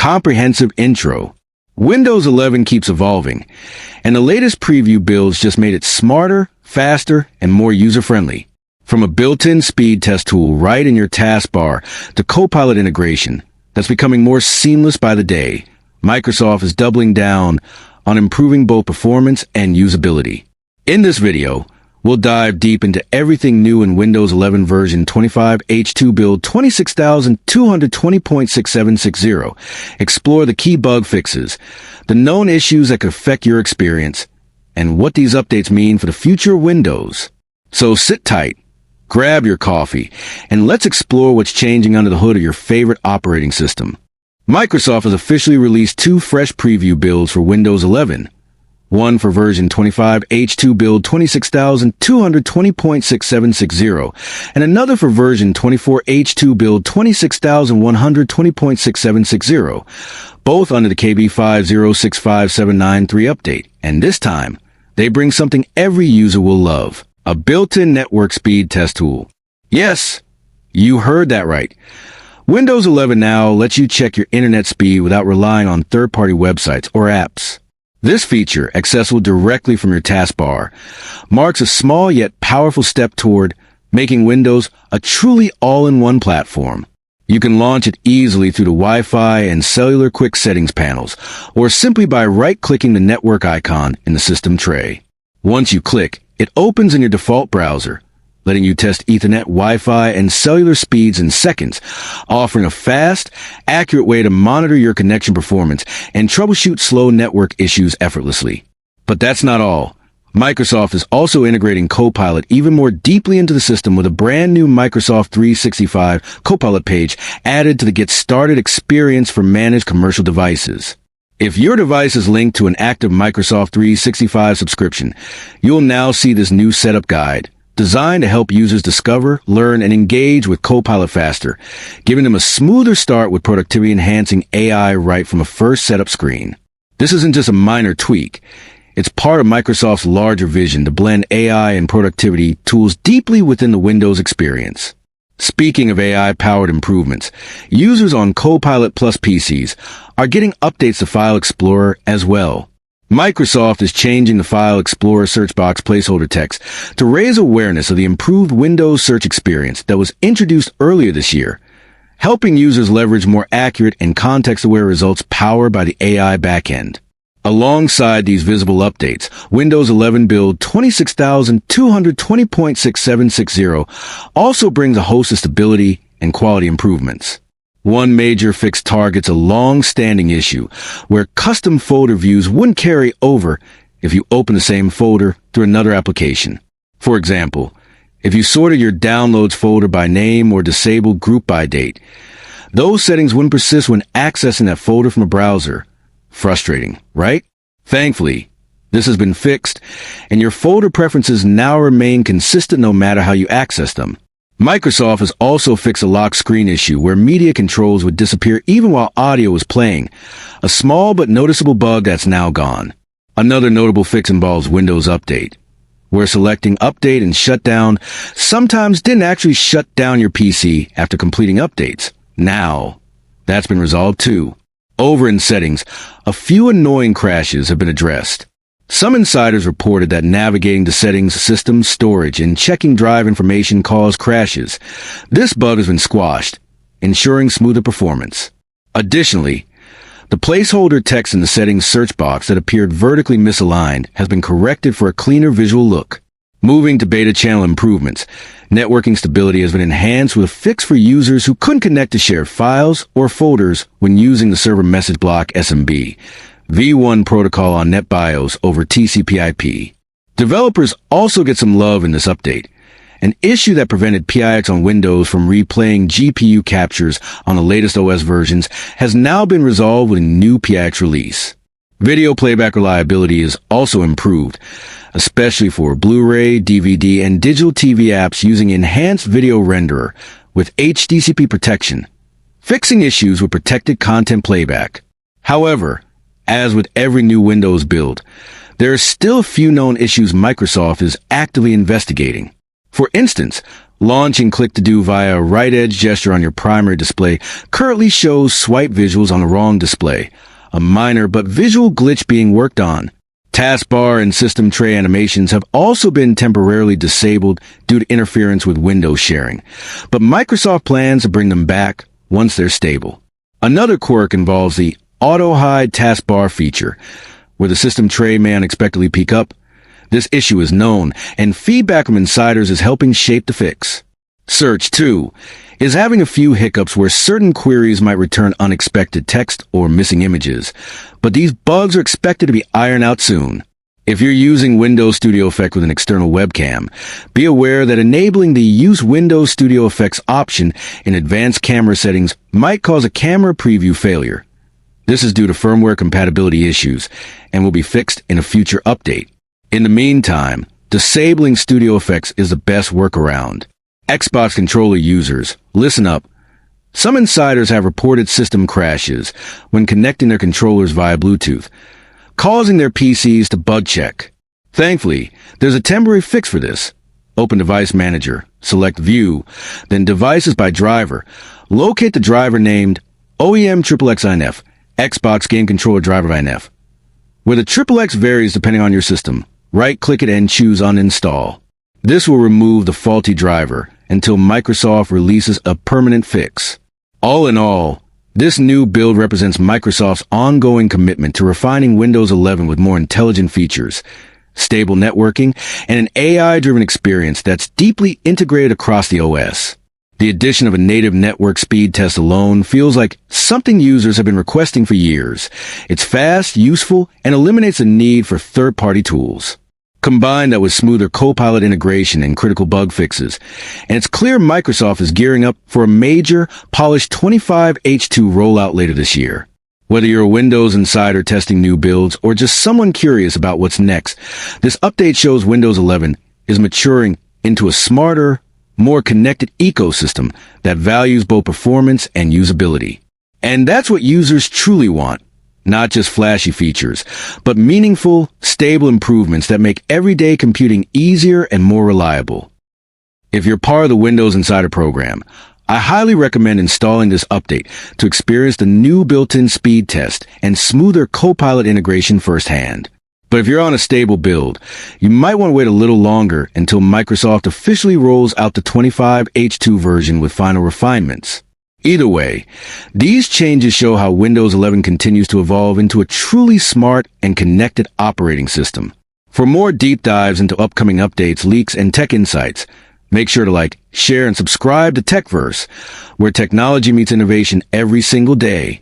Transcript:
comprehensive intro. Windows 11 keeps evolving, and the latest preview builds just made it smarter, faster, and more user-friendly. From a built-in speed test tool right in your taskbar to Copilot integration that's becoming more seamless by the day, Microsoft is doubling down on improving both performance and usability. In this video, we'll dive deep into everything new in Windows 11 version 25 H2 build 26220.6760, explore the key bug fixes, the known issues that could affect your experience, and what these updates mean for the future of Windows. So sit tight, grab your coffee, and let's explore what's changing under the hood of your favorite operating system. Microsoft has officially released two fresh preview builds for Windows 11. One for version 25 H2 build 26220.6760, and another for version 24 H2 build 26120.6760, both under the KB5065793 update. And this time, they bring something every user will love: a built-in network speed test tool. Yes, you heard that right. Windows 11 now lets you check your internet speed without relying on third-party websites or apps. This feature, accessible directly from your taskbar, marks a small yet powerful step toward making Windows a truly all-in-one platform. You can launch it easily through the Wi-Fi and cellular quick settings panels, or simply by right-clicking the network icon in the system tray. Once you click, it opens in your default browser, letting you test Ethernet, Wi-Fi, and cellular speeds in seconds, offering a fast, accurate way to monitor your connection performance and troubleshoot slow network issues effortlessly. But that's not all. Microsoft is also integrating Copilot even more deeply into the system with a brand new Microsoft 365 Copilot page added to the Get Started experience for managed commercial devices. If your device is linked to an active Microsoft 365 subscription, you'll now see this new setup guide, designed to help users discover, learn, and engage with Copilot faster, giving them a smoother start with productivity-enhancing AI right from a first setup screen. This isn't just a minor tweak. It's part of Microsoft's larger vision to blend AI and productivity tools deeply within the Windows experience. Speaking of AI-powered improvements, users on Copilot Plus PCs are getting updates to File Explorer as well. Microsoft is changing the File Explorer search box placeholder text to raise awareness of the improved Windows search experience that was introduced earlier this year, helping users leverage more accurate and context-aware results powered by the AI backend. Alongside these visible updates, Windows 11 build 26220.6760 also brings a host of stability and quality improvements. One major fix targets a long-standing issue where custom folder views wouldn't carry over if you open the same folder through another application. For example, if you sorted your downloads folder by name or disabled group by date, those settings wouldn't persist when accessing that folder from a browser. Frustrating, right? Thankfully, this has been fixed, and your folder preferences now remain consistent no matter how you access them. Microsoft has also fixed a lock screen issue where media controls would disappear even while audio was playing, a small but noticeable bug that's now gone. Another notable fix involves Windows Update, where selecting Update and Shutdown sometimes didn't actually shut down your PC after completing updates. Now, that's been resolved too. Over in Settings, a few annoying crashes have been addressed. Some insiders reported that navigating to settings, system, storage, and checking drive information caused crashes. This bug has been squashed, ensuring smoother performance. Additionally, the placeholder text in the settings search box that appeared vertically misaligned has been corrected for a cleaner visual look. Moving to beta channel improvements, networking stability has been enhanced with a fix for users who couldn't connect to shared files or folders when using the server message block SMB. V1 protocol on NetBIOS over TCP/IP. Developers also get some love in this update. An issue that prevented PIX on Windows from replaying GPU captures on the latest OS versions has now been resolved with a new PIX release. Video playback reliability is also improved, especially for Blu-ray, DVD, and digital TV apps using enhanced video renderer with HDCP protection, fixing issues with protected content playback. However, as with every new Windows build, there are still a few known issues Microsoft is actively investigating. For instance, Launching Click to Do via a right edge gesture on your primary display currently shows swipe visuals on the wrong display, a minor but visual glitch being worked on. Taskbar and system tray animations have also been temporarily disabled due to interference with Windows sharing, but Microsoft plans to bring them back once they're stable. Another quirk involves the auto-hide taskbar feature, where the system tray may unexpectedly peak up. This issue is known, and feedback from insiders is helping shape the fix. Search, too, is having a few hiccups where certain queries might return unexpected text or missing images, but these bugs are expected to be ironed out soon. If you're using Windows Studio Effects with an external webcam, be aware that enabling the Use Windows Studio Effects option in advanced camera settings might cause a camera preview failure. This is due to firmware compatibility issues and will be fixed in a future update. In the meantime, disabling Studio Effects is the best workaround. Xbox controller users, listen up. Some insiders have reported system crashes when connecting their controllers via Bluetooth, causing their PCs to bug check. Thankfully, there's a temporary fix for this. Open Device Manager, select View, then Devices by Driver. Locate the driver named OEM XXXINF, Xbox Game Controller Driver INF. Where the XXX varies depending on your system, right-click it and choose Uninstall. This will remove the faulty driver until Microsoft releases a permanent fix. All in all, this new build represents Microsoft's ongoing commitment to refining Windows 11 with more intelligent features, stable networking, and an AI-driven experience that's deeply integrated across the OS. The addition of a native network speed test alone feels like something users have been requesting for years. It's fast, useful, and eliminates the need for third-party tools. Combine that with smoother Copilot integration and critical bug fixes, and it's clear Microsoft is gearing up for a major, polished 25H2 rollout later this year. Whether you're a Windows insider testing new builds or just someone curious about what's next, this update shows Windows 11 is maturing into a smarter, more connected ecosystem that values both performance and usability. And that's what users truly want. Not just flashy features, but meaningful, stable improvements that make everyday computing easier and more reliable. If you're part of the Windows Insider program, I highly recommend installing this update to experience the new built-in speed test and smoother Copilot integration firsthand. But if you're on a stable build, you might want to wait a little longer until Microsoft officially rolls out the 25H2 version with final refinements. Either way, these changes show how Windows 11 continues to evolve into a truly smart and connected operating system. For more deep dives into upcoming updates, leaks, and tech insights, make sure to like, share, and subscribe to TechVerse, where technology meets innovation every single day.